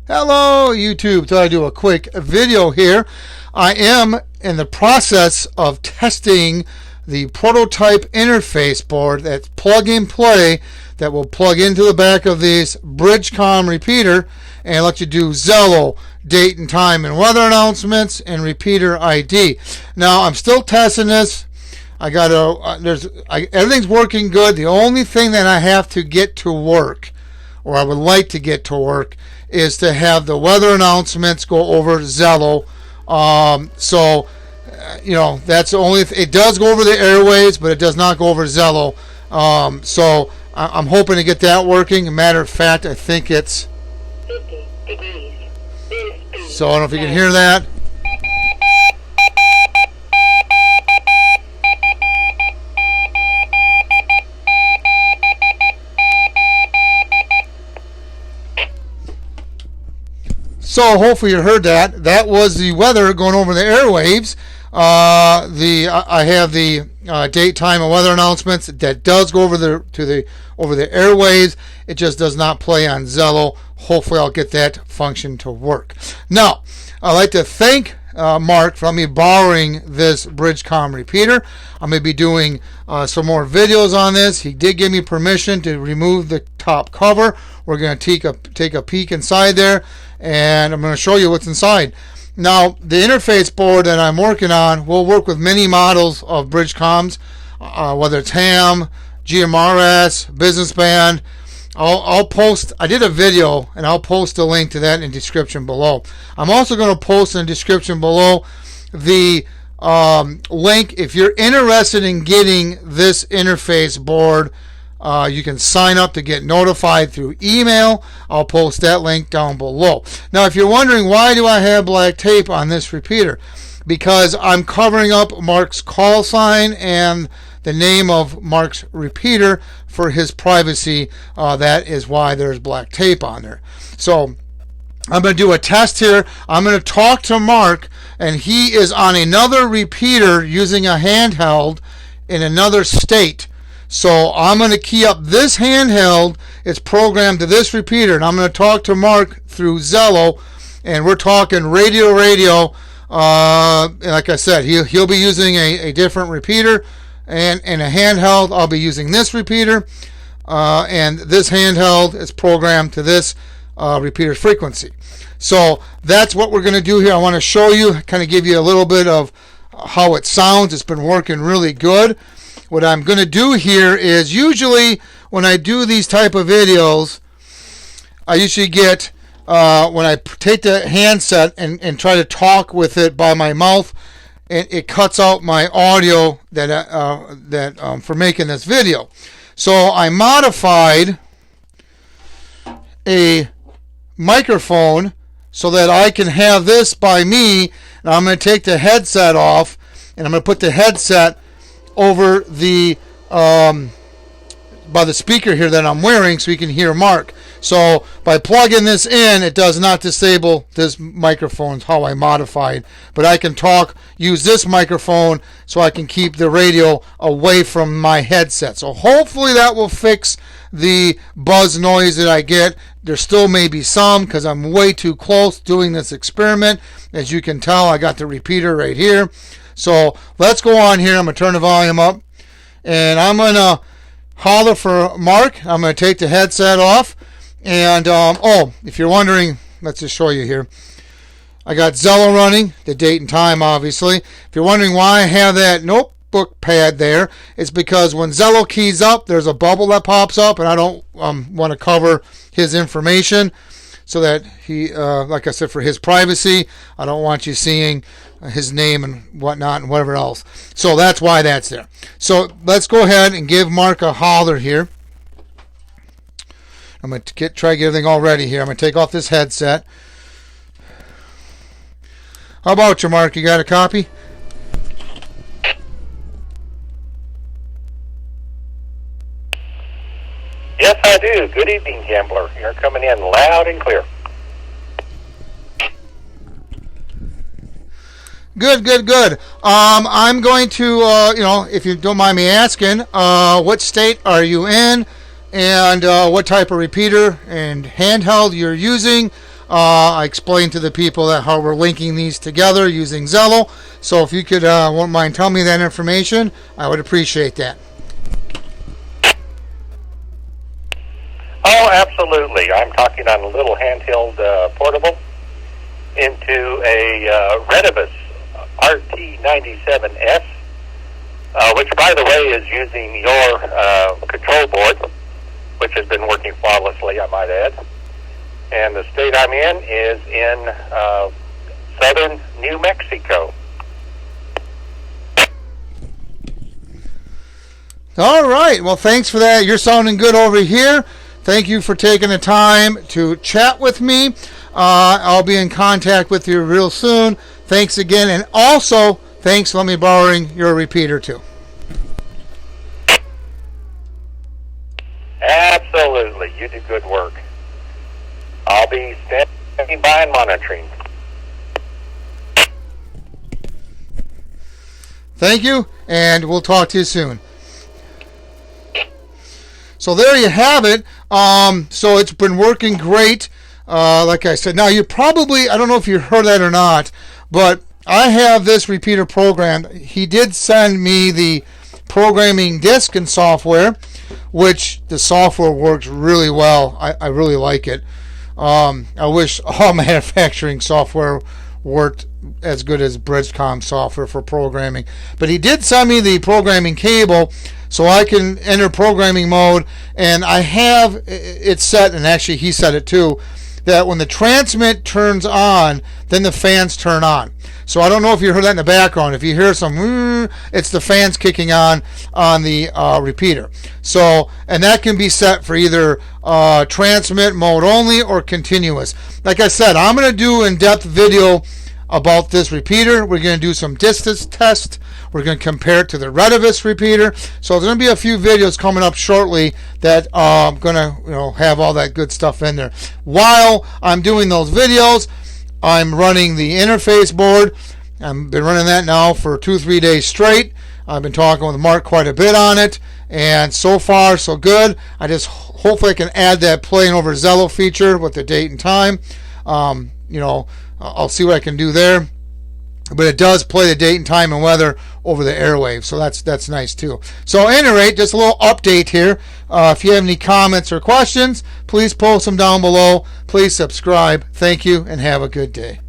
Hello YouTube, thought I'd do a quick video here. I am in the process of testing the prototype interface board that's plug and play that will plug into the back of this Bridgecom repeater and let you do Zello, date and time and weather announcements, and repeater ID. Now I'm still testing this. Everything's working good. The only thing that I have to get to work, or I would like to get to work, is to have the weather announcements go over Zello. That's the only it does go over the airways, but it does not go over Zello. So I'm hoping to get that working. As a matter of fact, I think it's 50 degrees. So I don't know if you can hear that. So hopefully you heard that. That was the weather going over the airwaves. I have the date, time, and weather announcements that does go over the airwaves. It just does not play on Zello. Hopefully I'll get that function to work. Now I'd like to thank Mark for me borrowing this Bridgecom repeater. I'm going to be doing some more videos on this. He did give me permission to remove the top cover. We're going to take a peek inside there, and I'm going to show you what's inside. Now, the interface board that I'm working on will work with many models of Bridgecoms, whether it's ham, GMRS, business band. I did a video, and I'll post a link to that in the description below. I'm also going to post in the description below the link. If you're interested in getting this interface board, you can sign up to get notified through email. I'll post that link down below. Now, if you're wondering why do I have black tape on this repeater, because I'm covering up Mark's call sign and the name of Mark's repeater for his privacy. That is why there's black tape on there. So I'm going to do a test here. I'm going to talk to Mark, and he is on another repeater using a handheld in another state. So I'm going to key up this handheld. It's programmed to this repeater, and I'm going to talk to Mark through Zello, and we're talking radio. Like I said, he'll be using a different repeater, and a handheld. I'll be using this repeater, and this handheld is programmed to this repeater frequency. So that's what we're going to do here. I want to show you, kind of give you a little bit of how it sounds. It's been working really good. What I'm going to do here is, usually when I do these type of videos, I usually get, when I take the handset and try to talk with it by my mouth, it cuts out my audio for making this video. So I modified a microphone so that I can have this by me. Now I'm going to take the headset off, and I'm going to put the headset over the by the speaker here that I'm wearing, so you can hear Mark. So by plugging this in, it does not disable this microphone. How I modified, but I can use this microphone so I can keep the radio away from my headset. So hopefully that will fix the buzz noise that I get. There still may be some because I'm way too close doing this experiment. As you can tell, I got the repeater right here. So let's go on here. I'm going to turn the volume up, and I'm going to holler for Mark. I'm going to take the headset off, and if you're wondering, let's just show you here. I got Zello running, the date and time, obviously. If you're wondering why I have that notebook pad there, it's because when Zello keys up, there's a bubble that pops up, and I don't want to cover his information, so that he, like I said, for his privacy, I don't want you seeing his name and whatnot and whatever else. So that's why that's there. So let's go ahead and give Mark a holler here. I'm going to try to get everything all ready here. I'm going to take off this headset. How about you, Mark? You got a copy? Yes, I do. Good evening, Gambler. You're coming in loud and clear. Good. I'm going to, if you don't mind me asking, what state are you in, and what type of repeater and handheld you're using. I explained to the people that how we're linking these together using Zello. So if you could, won't mind telling me that information, I would appreciate that. Oh, absolutely. I'm talking on a little handheld portable into a Retevis RT97S, which, by the way, is using your control board, which has been working flawlessly, I might add. And the state I'm in is in southern New Mexico. All right. Well, thanks for that. You're sounding good over here. Thank you for taking the time to chat with me. I'll be in contact with you real soon. Thanks again. And also, thanks for me borrowing your repeater, too. Absolutely. You do good work. I'll be standing by and monitoring. Thank you, and we'll talk to you soon. So there you have it. So it's been working great. Like I said, now you probably, I don't know if you heard that or not, but I have this repeater programmed. He did send me the programming disk and software, which the software works really well. I really like it. I wish all manufacturing software worked as good as Bridgecom software for programming. But he did send me the programming cable so I can enter programming mode, and I have it set, and actually he set it too, that when the transmit turns on, then the fans turn on. So I don't know if you heard that in the background. If you hear some, it's the fans kicking on the repeater. So, and that can be set for either transmit mode only or continuous. Like I said, I'm going to do in-depth video about this repeater. We're going to do some distance test. We're going to compare it to the Retevis repeater. So there's going to be a few videos coming up shortly that I'm going to have all that good stuff in there. While I'm doing those videos, I'm running the interface board. I've been running that now for 2-3 days straight. I've been talking with Mark quite a bit on it, and so far so good. I just hopefully I can add that playing over Zello feature with the date and time. I'll see what I can do there. But it does play the date and time and weather over the airwaves, so that's nice too. So at any rate, just a little update here. If you have any comments or questions, please post them down below. Please subscribe. Thank you, and have a good day.